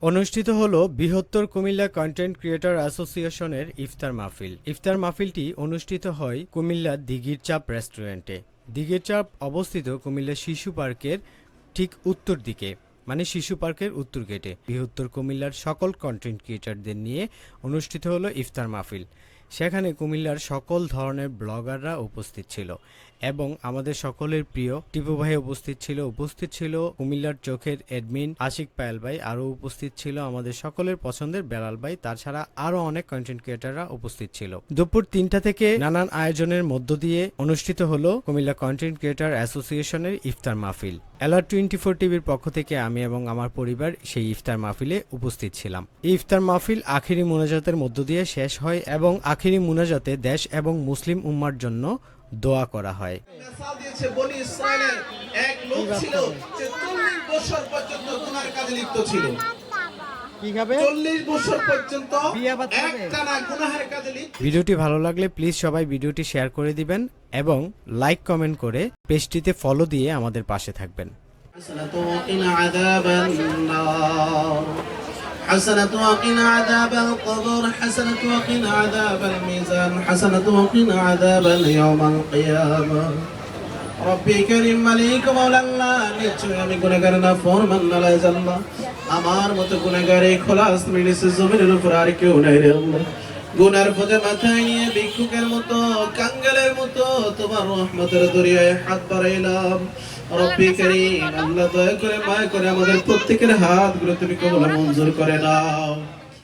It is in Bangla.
অনুষ্ঠিত হলো বৃহত্তর কুমিল্লা কন্টেন্ট ক্রিয়েটর অ্যাসোসিয়েশনের ইফতার মাহফিল। ইফতার মাহফিলটি অনুষ্ঠিত হয় কুমিল্লা দিঘির চাপ রেস্টুরেন্টে। দিঘির চাপ অবস্থিত কুমিল্লা শিশু পার্কের ঠিক উত্তর দিকে, মানে শিশু পার্কের উত্তর গেটে। বৃহত্তর কুমিল্লার সকল কন্টেন্ট ক্রিয়েটরদের নিয়ে অনুষ্ঠিত হলো ইফতার মাহফিল। সেখানে কুমিল্লার সকল ধরনের ব্লগাররা উপস্থিত ছিল এবং আমাদের সকলের প্রিয় টিপু ভাই উপস্থিত ছিল কুমিল্লার চোখের অ্যাডমিন আশিক পায়েল ভাই, আরও উপস্থিত ছিল আমাদের সকলের পছন্দের বেলাল ভাই, তাছাড়া আরও অনেক কন্টেন্ট ক্রিয়েটররা উপস্থিত ছিল। দুপুর 3টা থেকে নানান আয়োজনের মধ্য দিয়ে অনুষ্ঠিত হলো কুমিল্লা কন্টেন্ট ক্রিয়েটর অ্যাসোসিয়েশনের ইফতার মাহফিল। LR24 টিভির পক্ষ থেকে আমি এবং আমার পরিবার সেই ইফতার মাহফিলে উপস্থিত ছিলাম। এই ইফতার মাহফিল আখিরি মুনাজাতের মধ্য দিয়ে শেষ হয় এবং আখিরি মুনাজাতে দেশ এবং মুসলিম উম্মার জন্য দোয়া করা হয়। বনি ইসরায়েলের এক লোক ছিল যে 40 বছর পর্যন্ত গুনার কাজে লিপ্ত ছিল। কি খাবে? 40 বছর পর্যন্ত একটানা গুনাহের কাজে লিপ্ত। ভিডিওটি ভালো লাগলে প্লিজ সবাই ভিডিওটি শেয়ার করে দিবেন এবং লাইক কমেন্ট করে পেজটিতে ফলো দিয়ে আমাদের পাশে থাকবেন। حسنة وقنا عذاب القبر حسنة وقنا عذاب الميزان حسنة وقنا عذاب يوم القيامة ربي كريم مليك مولا الله নিশ্চয় আমি গুনাহগার না ফরমান না জাল্লাহ আমার মতো গুনাহগারে খলাস মিলিছে জমিনের উপর আর কেউ নাই রে আল্লাহ। গুনার বোঝা মাথায় নিয়ে ভিক্ষুকের মতো কাঙ্গালের মতো তোমার রহমতের দরিয়ায় হাত বাড়াইলাম। রব্বি কারীম আল্লাহ দয়া করে মায়া করে আমাদের প্রত্যেকের হাতগুলো তুমি কবুল মঞ্জুর করে নাও।